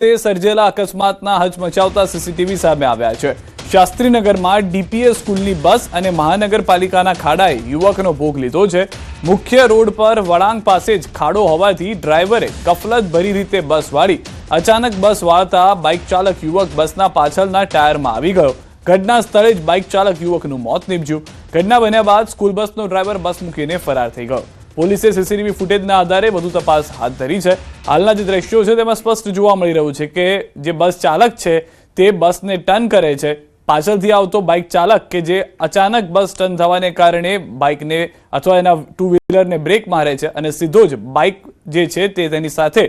તે સર્જેલા અકસ્માતના હચમચાવતા સીસીટીવી સામે આવ્યા છે। શાસ્ત્રીનગરમાં ડીપીએસ સ્કૂલની બસ અને મહાનગરપાલિકાના ખાડાએ યુવકનો ભોગ લીધો છે। મુખ્ય રોડ પર વળાંક પાસે જ ખાડો હોવાથી ડ્રાઈવરે ગફલતભરી રીતે બસ વાળી અચાનક બસ વાળતા બાઇક ચાલક યુવક બસના પાછળના ટાયરમાં આવી ગયો। ઘટના સ્થળે જ બાઇક ચાલક યુવકનું મોત નીપજ્યું। ઘટના બન્યા બાદ સ્કૂલ બસનો ડ્રાઈવર બસ મૂકીને ફરાર થઈ ગયો। પોલીસે સીસીટીવી ફૂટેજના આધારે વધુ તપાસ હાથ ધરી છે। હાલના જે દ્રશ્યો છે તેમાં સ્પષ્ટ જોવા મળી રહ્યું છે કે જે બસ ચાલક છે તે બસને ટર્ન કરે છે। પાછળથી આવતો બાઇક ચાલક કે જે અચાનક બસ ટર્ન થવાને કારણે બાઇકને અથવા એના ટુ વ્હીલરને બ્રેક મારે છે અને સીધો જ બાઇક જે છે તે તેની સાથે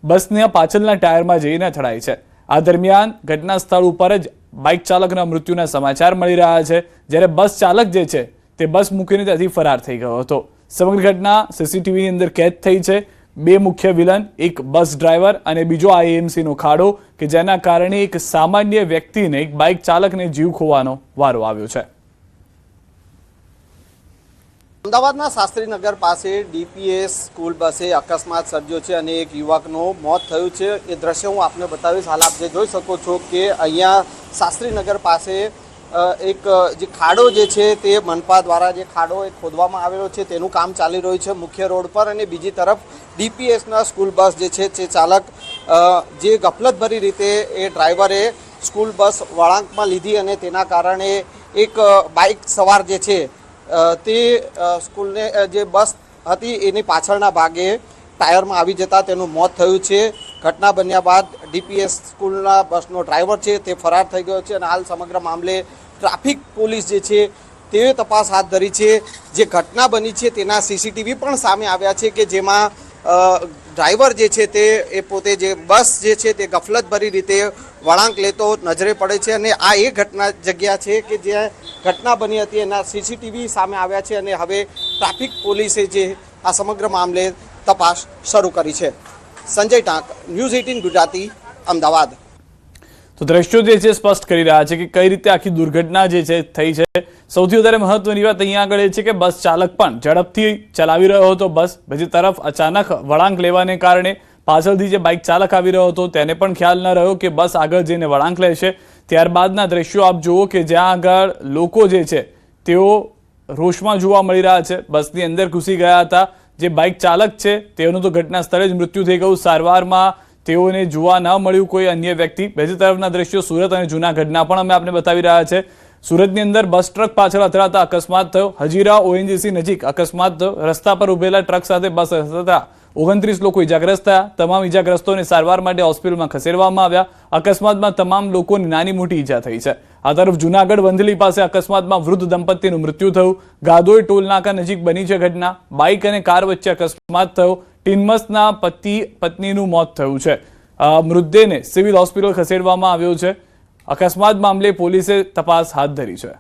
બસના પાછળના ટાયરમાં જઈને અથડાય છે। આ દરમિયાન ઘટના સ્થળ ઉપર જ બાઇક ચાલકના મૃત્યુના સમાચાર મળી રહ્યા છે, જ્યારે બસ ચાલક જે છે તે બસ મૂકીને ત્યાંથી ફરાર થઈ ગયો હતો। સમગ્ર ઘટના સીસીટીવીની અંદર કેદ થઈ છે। બે મુખ્ય વિલન, એક બસ ડ્રાઈવર અને બીજો આઈએમસીનો ખાડો કે જેના કારણે એક સામાન્ય વ્યક્તિને, એક બાઇક ચાલકને જીવ ખોવાનો વારો આવ્યો છે। અમદાવાદના શાસ્ત્રીનગર પાસે ડીપીએસ સ્કૂલ બસે અકસ્માત સર્જ્યો છે અને એક યુવકનું મોત થયું છે। એ દ્રશ્ય હું આપને બતાવીશ। હાલ આપ જે જોઈ શકો છો કે અહીંયા શાસ્ત્રીનગર પાસે એક જે ખાડો જે છે તે મનપા દ્વારા જે ખાડો એ ખોદવામાં આવેલો છે તેનું કામ ચાલી રહ્યું છે મુખ્ય રોડ પર, અને બીજી તરફ ડીપીએસના સ્કૂલ બસ જે છે તે ચાલક જે ગફલતભરી રીતે એ ડ્રાઈવરે સ્કૂલ બસ વળાંકમાં લીધી અને તેના કારણે એક બાઇક સવાર જે છે તે સ્કૂલને જે બસ હતી એની પાછળના ભાગે ટાયરમાં આવી જતાં તેનું મોત થયું છે। ઘટના બન્યા બાદ ડીપીએસ સ્કૂલના બસનો ડ્રાઈવર છે તે ફરાર થઈ ગયો છે અને હાલ સમગ્ર મામલે ટ્રાફિક પોલીસ જે છે તે તપાસ હાથ ધરી છે। જે ઘટના બની છે તેના સીસીટીવી પણ સામે આવ્યા છે કે જેમાં ડ્રાઈવર જે છે તે એ પોતે જે બસ જે છે તે ગફલતભરી રીતે વળાંક લેતો નજરે પડે છે અને આ એ ઘટના જગ્યા છે કે જ્યાં ઘટના બની હતી એના સીસીટીવી સામે આવ્યા છે અને હવે ટ્રાફિક પોલીસે જે આ સમગ્ર મામલે તપાસ શરૂ કરી છે। સંજય ટાંક, ન્યૂઝ 18 ગુજરાતી, અમદાવાદ। તો દ્રશ્યો જે છે સ્પષ્ટ કરી રહ્યા છે કે કઈ રીતે આખી દુર્ઘટના જે છે થઈ છે। સૌથી વધારે મહત્વની વાત અહીંયા આગળ એ છે કે બસ ચાલક પણ ઝડપથી ચલાવી રહ્યો હતો બસ, બીજી તરફ અચાનક વળાંક લેવાને કારણે પાછળથી જે બાઇક ચાલક આવી રહ્યો હતો તેને પણ ખ્યાલ ન રહ્યો કે બસ આગળ જઈને વળાંક લેશે। ત્યારબાદના દ્રશ્યો આપ જુઓ કે જ્યાં આગળ લોકો જે છે તેઓ રોષમાં જોવા મળી રહ્યા છે, બસની અંદર ઘૂસી ગયા હતા। જે બાઇક ચાલક છે તેઓનું તો ઘટના સ્થળે જ મૃત્યુ થઈ ગયું। સારવારમાં તેઓને જોવા ન મળ્યું કોઈ અન્ય વ્યક્તિ। બીજી તરફના દ્રશ્યો સુરત અને જૂનાગઢના પણ અમે આપને બતાવી રહ્યા છે। સુરતની અંદર બસ ટ્રક પાછળ અથડાતા અકસ્માત થયો। હજીરા ઓએનજીસી નજીક અકસ્માત થયો। રસ્તા પર ઉભેલા ટ્રક સાથે બસ અથડાતા 29 લોકો ઇજાગ્રસ્ત થયા। તમામ ઇજાગ્રસ્તોને સારવાર માટે હોસ્પિટલમાં ખસેડવામાં આવ્યા। અકસ્માતમાં તમામ લોકોને નાની મોટી ઈજા થઈ છે। આ તરફ જૂનાગઢ વંથલી પાસે અકસ્માતમાં વૃદ્ધ દંપતીનું મૃત્યુ થયું। ગાદોઈ ટોલ નાકા નજીક બની છે ઘટના। બાઇક અને કાર વચ્ચે અકસ્માત થયો। ટીનમસના પતિ પત્નીનું મોત થયું છે। મૃતદેહને સિવિલ હોસ્પિટલ ખસેડવામાં આવ્યો છે। અકસ્માત મામલે પોલીસે તપાસ હાથ ધરી છે।